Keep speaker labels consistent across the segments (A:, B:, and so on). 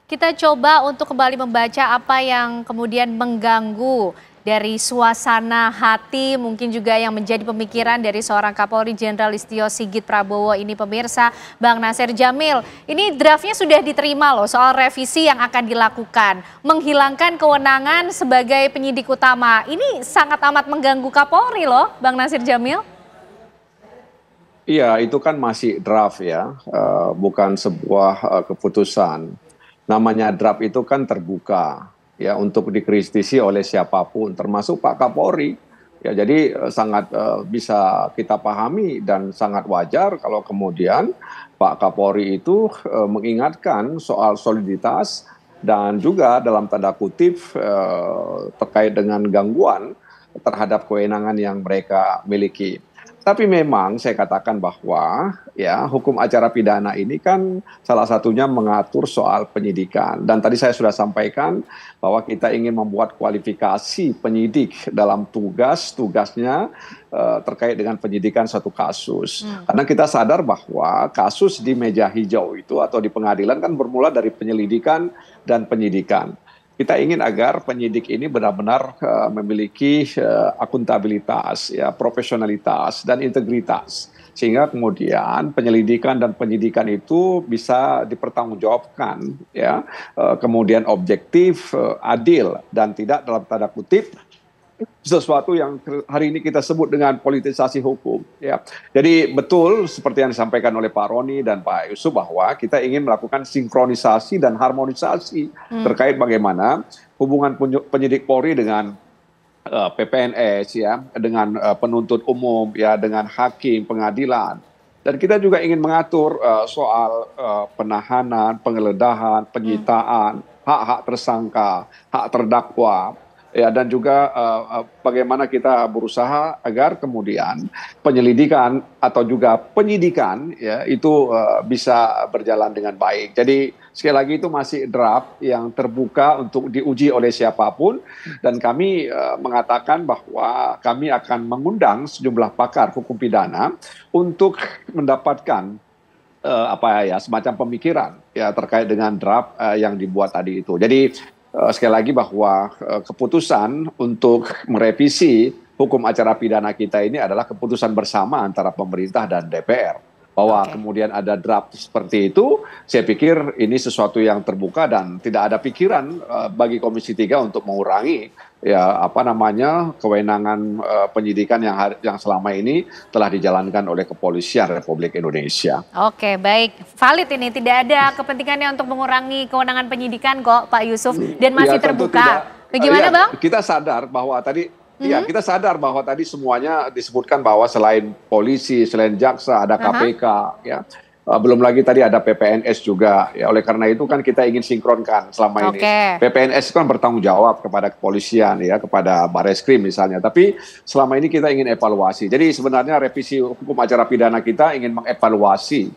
A: Kita coba untuk kembali membaca apa yang kemudian mengganggu dari suasana hati, mungkin juga yang menjadi pemikiran dari seorang Kapolri Jenderal Listio Sigit Prabowo ini pemirsa, Bang Nasir Jamil. Ini draftnya sudah diterima loh soal revisi yang akan dilakukan. Menghilangkan kewenangan sebagai penyidik utama. Ini sangat amat mengganggu Kapolri loh, Bang Nasir Jamil.
B: Iya, itu kan masih draft ya, bukan sebuah keputusan. Namanya draft itu kan terbuka ya untuk dikritisi oleh siapapun, termasuk Pak Kapolri. Ya, jadi sangat bisa kita pahami dan sangat wajar kalau kemudian Pak Kapolri itu mengingatkan soal soliditas dan juga dalam tanda kutip terkait dengan gangguan terhadap kewenangan yang mereka miliki. Tapi memang saya katakan bahwa ya hukum acara pidana ini kan salah satunya mengatur soal penyidikan. Dan tadi saya sudah sampaikan bahwa kita ingin membuat kualifikasi penyidik dalam tugasnya terkait dengan penyidikan satu kasus. Karena kita sadar bahwa kasus di meja hijau itu atau di pengadilan kan bermula dari penyelidikan dan penyidikan. Kita ingin agar penyidik ini benar-benar memiliki akuntabilitas, ya, profesionalitas, dan integritas. Sehingga kemudian penyelidikan dan penyidikan itu bisa dipertanggungjawabkan, ya, kemudian objektif, adil, dan tidak dalam tanda kutip sesuatu yang hari ini kita sebut dengan politisasi hukum. Ya. Jadi betul seperti yang disampaikan oleh Pak Roni dan Pak Yusuf bahwa kita ingin melakukan sinkronisasi dan harmonisasi terkait bagaimana hubungan penyidik Polri dengan PPNS, ya, dengan penuntut umum, ya, dengan hakim, pengadilan. Dan kita juga ingin mengatur soal penahanan, penggeledahan, penyitaan, hak-hak tersangka, hak terdakwa. Ya, dan juga bagaimana kita berusaha agar kemudian penyelidikan atau juga penyidikan ya itu bisa berjalan dengan baik. Jadi sekali lagi itu masih draft yang terbuka untuk diuji oleh siapapun, dan kami mengatakan bahwa kami akan mengundang sejumlah pakar hukum pidana untuk mendapatkan semacam pemikiran ya terkait dengan draft yang dibuat tadi itu. Jadi sekali lagi bahwa keputusan untuk merevisi hukum acara pidana kita ini adalah keputusan bersama antara pemerintah dan DPR. Bahwa kemudian ada draft seperti itu, saya pikir ini sesuatu yang terbuka dan tidak ada pikiran bagi Komisi 3 untuk mengurangi kewenangan penyidikan yang selama ini telah dijalankan oleh Kepolisian Republik Indonesia.
A: Oke, baik. Valid ini, tidak ada kepentingannya untuk mengurangi kewenangan penyidikan kok, Pak Yusuf, dan masih terbuka. Bagaimana, Bang?
B: Kita sadar bahwa tadi kita sadar bahwa tadi semuanya disebutkan bahwa selain polisi, selain jaksa, ada KPK, ya. Belum lagi tadi ada PPNS juga. Ya, oleh karena itu kan kita ingin sinkronkan selama ini. PPNS kan bertanggung jawab kepada kepolisian, ya, kepada Bareskrim misalnya. Tapi selama ini kita ingin evaluasi. Jadi sebenarnya revisi hukum acara pidana kita ingin mengevaluasi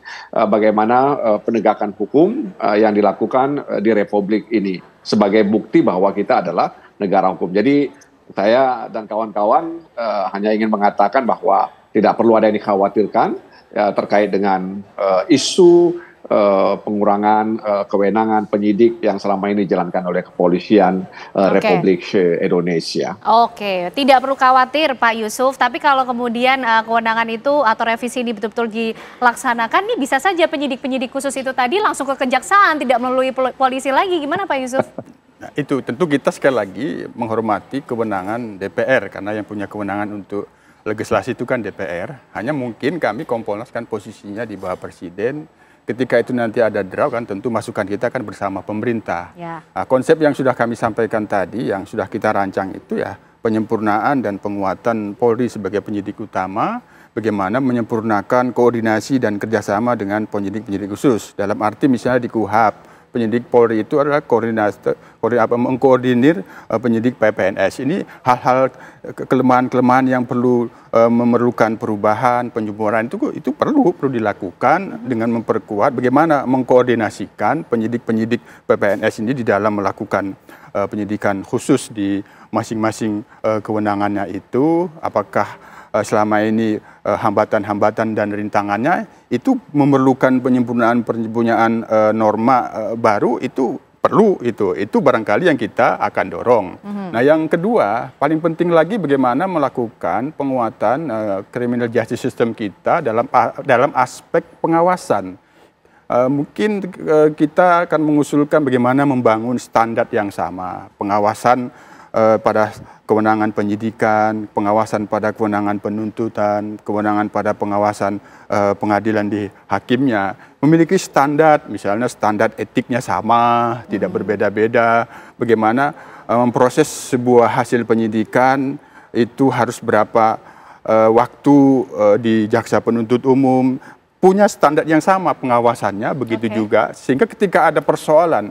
B: bagaimana penegakan hukum yang dilakukan di Republik ini sebagai bukti bahwa kita adalah negara hukum. Jadi saya dan kawan-kawan hanya ingin mengatakan bahwa tidak perlu ada yang dikhawatirkan ya, terkait dengan isu pengurangan kewenangan penyidik yang selama ini dijalankan oleh Kepolisian Republik Indonesia.
A: Oke, tidak perlu khawatir Pak Yusuf, tapi kalau kemudian kewenangan itu atau revisi ini betul-betul dilaksanakan, nih bisa saja penyidik-penyidik khusus itu tadi langsung ke kejaksaan, tidak melalui polisi lagi. Gimana Pak Yusuf?
C: Nah, itu tentu kita sekali lagi menghormati kewenangan DPR, karena yang punya kewenangan untuk legislasi itu kan DPR. Hanya mungkin kami Kompolnas kan posisinya di bawah Presiden. Ketika itu nanti ada draft kan tentu masukan kita kan bersama pemerintah. Ya. Nah, konsep yang sudah kami sampaikan tadi, yang sudah kita rancang itu ya penyempurnaan dan penguatan Polri sebagai penyidik utama, bagaimana menyempurnakan koordinasi dan kerjasama dengan penyidik-penyidik khusus. Dalam arti misalnya di KUHP, penyidik Polri itu adalah mengkoordinir penyidik PPNS. Ini hal-hal kelemahan-kelemahan yang perlu memerlukan perubahan, penyempurnaan itu perlu dilakukan dengan memperkuat bagaimana mengkoordinasikan penyidik-penyidik PPNS ini di dalam melakukan penyidikan khusus di masing-masing kewenangannya itu. Apakah selama ini hambatan-hambatan dan rintangannya itu memerlukan penyempurnaan norma baru, itu perlu itu barangkali yang kita akan dorong. Nah, yang kedua, paling penting lagi bagaimana melakukan penguatan criminal justice system kita dalam aspek pengawasan. Mungkin kita akan mengusulkan bagaimana membangun standar yang sama, pengawasan pada kewenangan penyidikan, pengawasan pada kewenangan penuntutan, kewenangan pada pengawasan pengadilan di hakimnya, memiliki standar, misalnya standar etiknya sama, tidak berbeda-beda, bagaimana memproses sebuah hasil penyidikan itu harus berapa waktu di jaksa penuntut umum, punya standar yang sama pengawasannya, begitu juga, sehingga ketika ada persoalan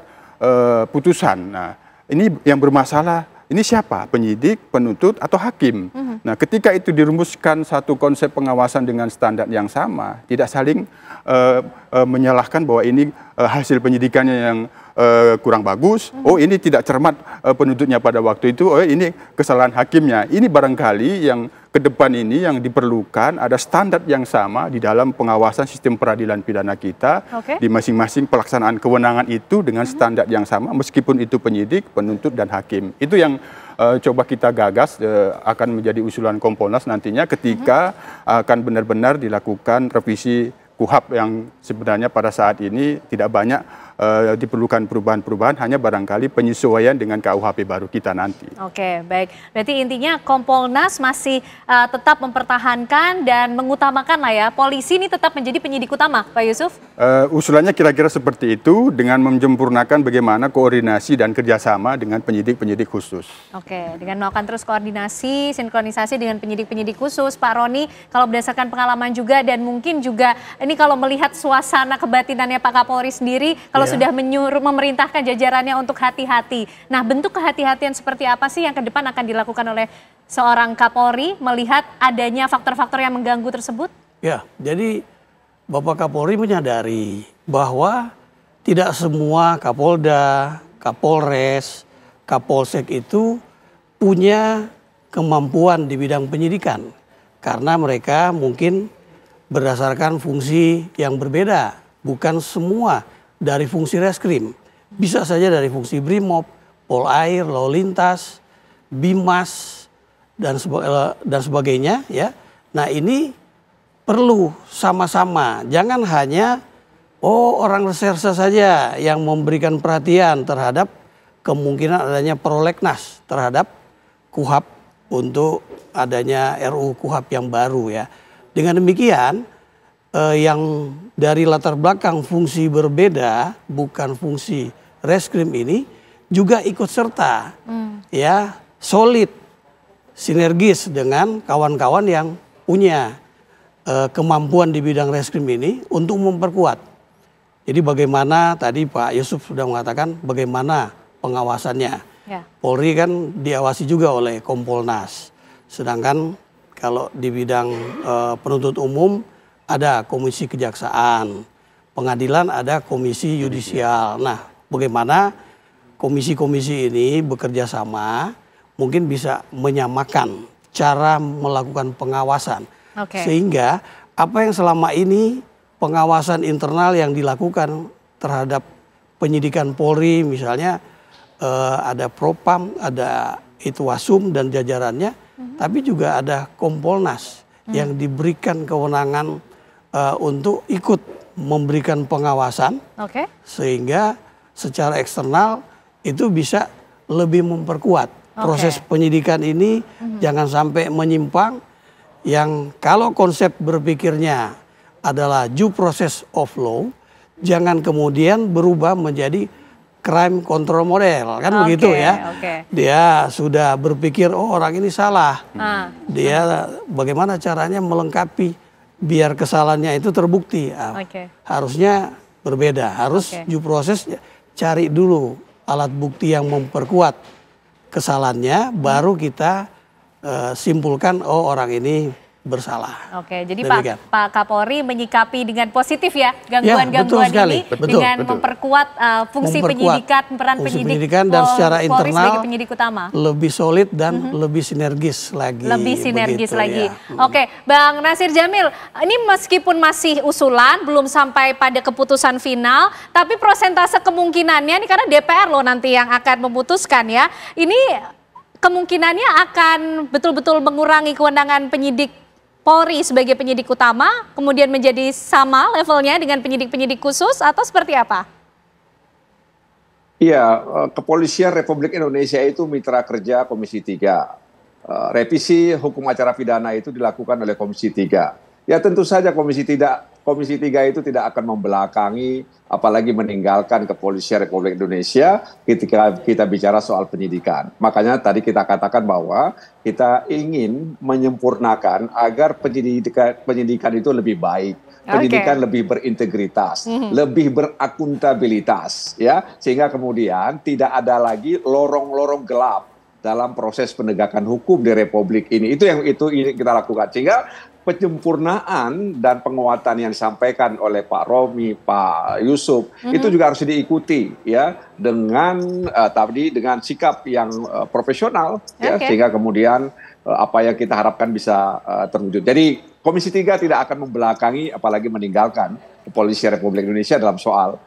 C: putusan, nah ini yang bermasalah, ini siapa? Penyidik, penuntut, atau hakim? Nah, ketika itu dirumuskan satu konsep pengawasan dengan standar yang sama, tidak saling menyalahkan bahwa ini hasil penyidikannya yang kurang bagus, oh ini tidak cermat penuntutnya pada waktu itu, oh ini kesalahan hakimnya. Ini barangkali yang ke depan ini yang diperlukan ada standar yang sama di dalam pengawasan sistem peradilan pidana kita, di masing-masing pelaksanaan kewenangan itu dengan standar yang sama, meskipun itu penyidik, penuntut, dan hakim. Itu yang coba kita gagas, akan menjadi usulan Kompolnas nantinya ketika akan benar-benar dilakukan revisi KUHP yang sebenarnya pada saat ini tidak banyak diperlukan perubahan-perubahan, hanya barangkali penyesuaian dengan KUHP baru kita nanti.
A: Oke, baik. Berarti intinya Kompolnas masih tetap mempertahankan dan mengutamakan lah ya, polisi ini tetap menjadi penyidik utama, Pak Yusuf?
C: Usulannya kira-kira seperti itu, dengan menyempurnakan bagaimana koordinasi dan kerjasama dengan penyidik-penyidik khusus.
A: Oke, dengan melakukan terus koordinasi, sinkronisasi dengan penyidik-penyidik khusus, Pak Roni, kalau berdasarkan pengalaman juga dan mungkin juga ini kalau melihat suasana kebatinannya Pak Kapolri sendiri, kalau sudah memerintahkan jajarannya untuk hati-hati. Nah, bentuk kehati-hatian seperti apa sih yang ke depan akan dilakukan oleh seorang Kapolri melihat adanya faktor-faktor yang mengganggu tersebut?
D: Ya, jadi Bapak Kapolri menyadari bahwa tidak semua Kapolda, Kapolres, Kapolsek itu punya kemampuan di bidang penyidikan. Karena mereka mungkin berdasarkan fungsi yang berbeda, bukan semua dari fungsi reskrim, bisa saja dari fungsi Brimob, Polair, Lalu Lintas, Bimas, dan sebagainya ya. Nah, ini perlu sama-sama, jangan hanya orang reserse saja yang memberikan perhatian terhadap kemungkinan adanya prolegnas terhadap KUHP untuk adanya RUU KUHP yang baru ya. Dengan demikian, yang dari latar belakang fungsi berbeda, bukan fungsi reskrim ini, juga ikut serta, ya solid, sinergis dengan kawan-kawan yang punya kemampuan di bidang reskrim ini untuk memperkuat. Jadi bagaimana tadi Pak Yusuf sudah mengatakan bagaimana pengawasannya. Ya. Polri kan diawasi juga oleh Kompolnas, sedangkan kalau di bidang penuntut umum ada komisi kejaksaan, pengadilan ada komisi yudisial. Nah, bagaimana komisi-komisi ini bekerja sama, mungkin bisa menyamakan cara melakukan pengawasan. Sehingga apa yang selama ini pengawasan internal yang dilakukan terhadap penyidikan Polri, misalnya ada Propam, ada Itwasum dan jajarannya, tapi juga ada Kompolnas yang diberikan kewenangan untuk ikut memberikan pengawasan, sehingga secara eksternal itu bisa lebih memperkuat proses penyidikan ini. Jangan sampai menyimpang, yang kalau konsep berpikirnya adalah due process of law, jangan kemudian berubah menjadi crime control model, kan begitu ya. Dia sudah berpikir, orang ini salah. Dia bagaimana caranya melengkapi biar kesalahannya itu terbukti. Harusnya berbeda, harus due process, cari dulu alat bukti yang memperkuat kesalahannya, baru kita simpulkan, orang ini bersalah.
A: Oke, jadi
D: Demikian.
A: Pak Kapolri menyikapi dengan positif ya
D: betul
A: gangguan-gangguan
D: sekali.
A: ini
D: Betul.
A: dengan memperkuat fungsi penyidikan, peran
D: fungsi
A: penyidik
D: penyidikan dan secara
A: Polri
D: internal
A: sebagai penyidik utama.
D: lebih solid dan lebih sinergis lagi.
A: Lebih sinergis
D: begitu,
A: lagi.
D: ya.
A: Oke, Bang Nasir Jamil, ini meskipun masih usulan, belum sampai pada keputusan final, tapi prosentase kemungkinannya ini karena DPR loh nanti yang akan memutuskan ya. Ini kemungkinannya akan betul-betul mengurangi kewenangan penyidik Polri sebagai penyidik utama, kemudian menjadi sama levelnya dengan penyidik-penyidik khusus atau seperti apa?
B: Iya, Kepolisian Republik Indonesia itu mitra kerja Komisi 3. Revisi hukum acara pidana itu dilakukan oleh Komisi 3. Ya tentu saja Komisi 3 itu tidak akan membelakangi, apalagi meninggalkan Kepolisian Republik Indonesia ketika kita bicara soal penyidikan. Makanya tadi kita katakan bahwa kita ingin menyempurnakan agar penyidikan itu lebih baik. Pendidikan lebih berintegritas, lebih berakuntabilitas, ya, sehingga kemudian tidak ada lagi lorong-lorong gelap dalam proses penegakan hukum di Republik ini. Itu yang kita lakukan, sehingga penyempurnaan dan penguatan yang disampaikan oleh Pak Romi, Pak Yusuf itu juga harus diikuti, ya, dengan tadi dengan sikap yang profesional, ya, sehingga kemudian apa yang kita harapkan bisa terwujud. Jadi Komisi 3 tidak akan membelakangi apalagi meninggalkan Kepolisian Republik Indonesia dalam soal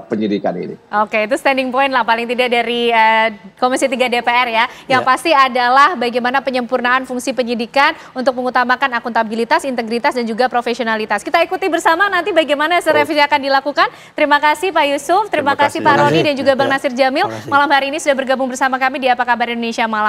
B: penyidikan ini.
A: Oke, itu standing point lah paling tidak dari Komisi 3 DPR ya. Yang pasti adalah bagaimana penyempurnaan fungsi penyidikan untuk mengutamakan akuntabilitas, integritas dan juga profesionalitas. Kita ikuti bersama nanti bagaimana revisi akan dilakukan. Terima kasih Pak Yusuf, terima kasih Pak Roni dan juga Bang Nasir Jamil. Malam hari ini sudah bergabung bersama kami di Apa Kabar Indonesia Malam.